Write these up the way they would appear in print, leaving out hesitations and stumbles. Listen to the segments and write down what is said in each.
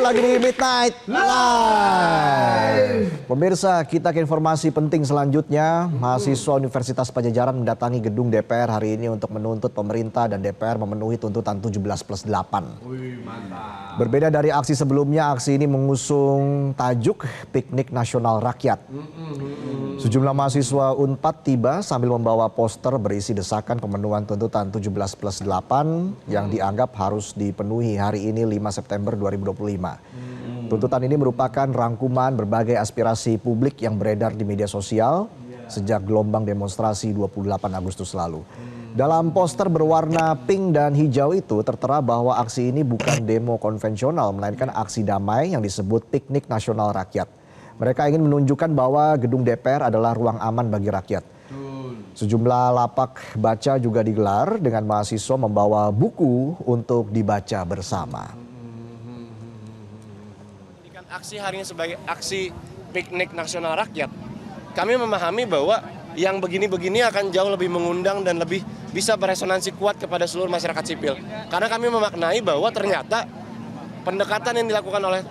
lagi di Midnight Live. Pemirsa, kita ke informasi penting selanjutnya. Mahasiswa Universitas Padjadjaran mendatangi gedung DPR hari ini untuk menuntut pemerintah dan DPR memenuhi tuntutan 17+8. Berbeda dari aksi sebelumnya, aksi ini mengusung tajuk Piknik Nasional Rakyat. Sejumlah mahasiswa Unpad tiba sambil membawa poster berisi desakan pemenuhan tuntutan 17+8 yang dianggap harus dipenuhi hari ini 5 September 2025. Tuntutan ini merupakan rangkuman berbagai aspirasi publik yang beredar di media sosial sejak gelombang demonstrasi 28 Agustus lalu. Dalam poster berwarna pink dan hijau itu tertera bahwa aksi ini bukan demo konvensional melainkan aksi damai yang disebut Piknik Nasional Rakyat. Mereka ingin menunjukkan bahwa gedung DPR adalah ruang aman bagi rakyat. Sejumlah lapak baca juga digelar dengan mahasiswa membawa buku untuk dibaca bersama. Aksi hari ini sebagai aksi Piknik Nasional Rakyat, kami memahami bahwa yang begini-begini akan jauh lebih mengundang dan lebih bisa beresonansi kuat kepada seluruh masyarakat sipil. Karena kami memaknai bahwa ternyata pendekatan yang dilakukan oleh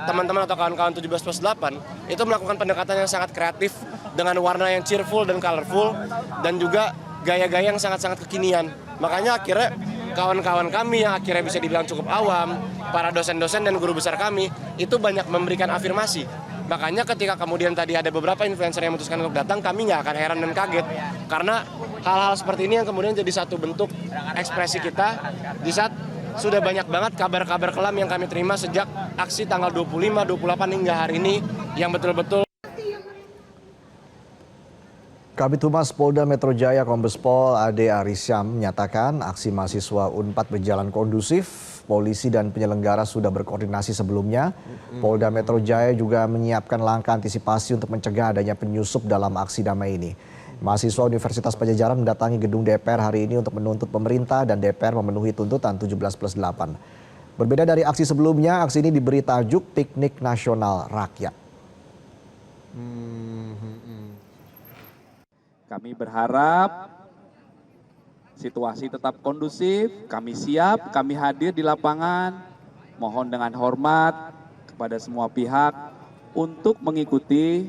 teman-teman atau kawan-kawan 17+8 itu melakukan pendekatan yang sangat kreatif dengan warna yang cheerful dan colorful dan juga gaya-gaya yang sangat-sangat kekinian. Makanya akhirnya kawan-kawan kami yang akhirnya bisa dibilang cukup awam, para dosen-dosen dan guru besar kami itu banyak memberikan afirmasi. Makanya ketika kemudian tadi ada beberapa influencer yang memutuskan untuk datang, kami nggak akan heran dan kaget. Karena hal-hal seperti ini yang kemudian jadi satu bentuk ekspresi kita di saat sudah banyak banget kabar-kabar kelam yang kami terima sejak aksi tanggal 25, 28 hingga hari ini yang betul-betul. Kabid Humas Polda Metro Jaya Kombes Pol Ade Arisyam menyatakan aksi mahasiswa Unpad berjalan kondusif. Polisi dan penyelenggara sudah berkoordinasi sebelumnya. Polda Metro Jaya juga menyiapkan langkah antisipasi untuk mencegah adanya penyusup dalam aksi damai ini. Mahasiswa Universitas Padjadjaran mendatangi gedung DPR hari ini untuk menuntut pemerintah dan DPR memenuhi tuntutan 17+8. Berbeda dari aksi sebelumnya, aksi ini diberi tajuk Piknik Nasional Rakyat. Kami berharap situasi tetap kondusif, kami siap, kami hadir di lapangan. Mohon dengan hormat kepada semua pihak untuk mengikuti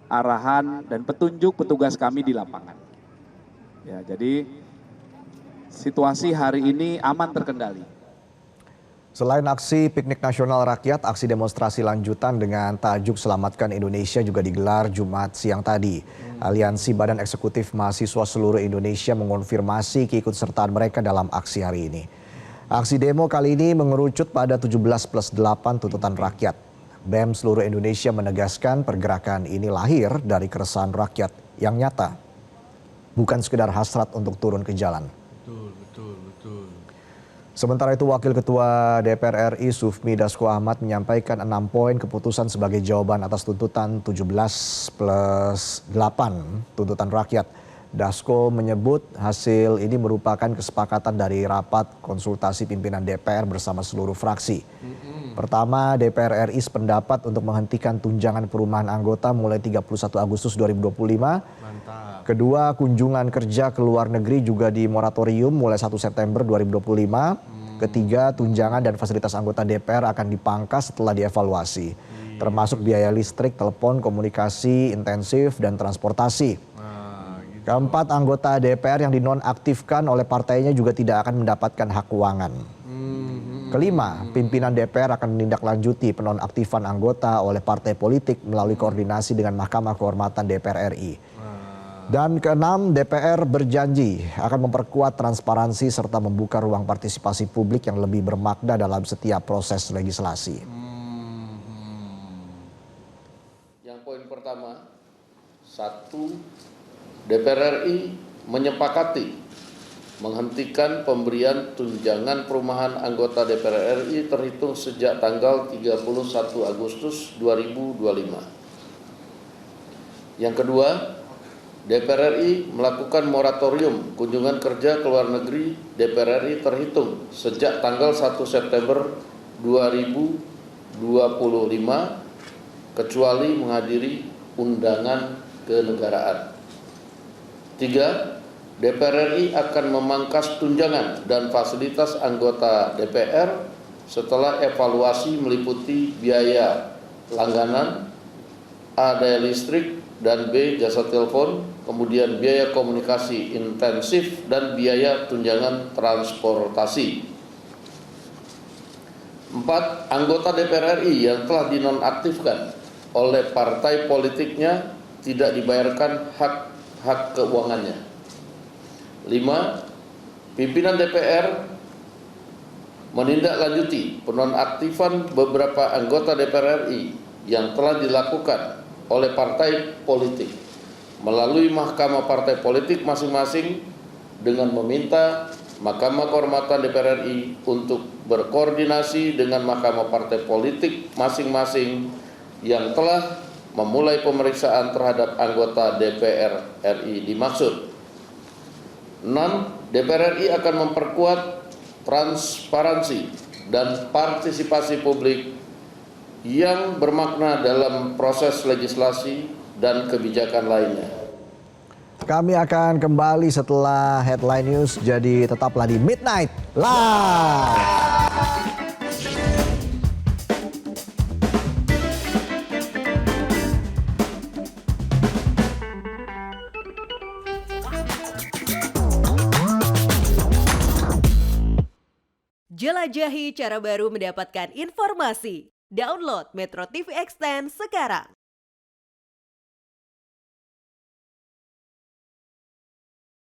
arahan dan petunjuk petugas kami di lapangan. Ya, jadi situasi hari ini aman terkendali. Selain aksi Piknik Nasional Rakyat, aksi demonstrasi lanjutan dengan tajuk Selamatkan Indonesia juga digelar Jumat siang tadi. Aliansi Badan Eksekutif Mahasiswa seluruh Indonesia mengonfirmasi keikutsertaan mereka dalam aksi hari ini. Aksi demo kali ini mengerucut pada 17+8 tuntutan rakyat. BEM seluruh Indonesia menegaskan pergerakan ini lahir dari keresahan rakyat yang nyata, bukan sekedar hasrat untuk turun ke jalan. Betul. Sementara itu Wakil Ketua DPR RI Sufmi Dasko Ahmad menyampaikan 6 poin keputusan sebagai jawaban atas tuntutan 17+8 tuntutan rakyat. Dasko menyebut hasil ini merupakan kesepakatan dari rapat konsultasi pimpinan DPR bersama seluruh fraksi. Pertama, DPR RI sependapat untuk menghentikan tunjangan perumahan anggota mulai 31 Agustus 2025. Mantap. Kedua, kunjungan kerja ke luar negeri juga di moratorium mulai 1 September 2025. Ketiga, tunjangan dan fasilitas anggota DPR akan dipangkas setelah dievaluasi, termasuk biaya listrik, telepon, komunikasi intensif, dan transportasi. Keempat, anggota DPR yang dinonaktifkan oleh partainya juga tidak akan mendapatkan hak keuangan. Kelima, pimpinan DPR akan menindaklanjuti penonaktifan anggota oleh partai politik melalui koordinasi dengan Mahkamah Kehormatan DPR RI. Dan keenam, DPR berjanji akan memperkuat transparansi serta membuka ruang partisipasi publik yang lebih bermakna dalam setiap proses legislasi. Yang poin pertama, 1. DPR RI menyepakati menghentikan pemberian tunjangan perumahan anggota DPR RI terhitung sejak tanggal 31 Agustus 2025. Yang kedua, DPR RI melakukan moratorium kunjungan kerja ke luar negeri DPR RI terhitung sejak tanggal 1 September 2025 kecuali menghadiri undangan kenegaraan. 3. DPR RI akan memangkas tunjangan dan fasilitas anggota DPR setelah evaluasi meliputi biaya langganan, A. daya listrik, dan B. jasa telepon, kemudian biaya komunikasi intensif dan biaya tunjangan transportasi. 4. Anggota DPR RI yang telah dinonaktifkan oleh partai politiknya tidak dibayarkan hak keuangannya. 5. Pimpinan DPR menindaklanjuti penonaktifan beberapa anggota DPR RI yang telah dilakukan oleh partai politik melalui Mahkamah Partai Politik masing-masing dengan meminta Mahkamah Kehormatan DPR RI untuk berkoordinasi dengan Mahkamah Partai Politik masing-masing yang telah memulai pemeriksaan terhadap anggota DPR RI dimaksud. 6. DPR RI akan memperkuat transparansi dan partisipasi publik yang bermakna dalam proses legislasi dan kebijakan lainnya. Kami akan kembali setelah headline news, jadi tetaplah di Midnight Live. Jelajahi cara baru mendapatkan informasi. Download Metro TV Extend sekarang.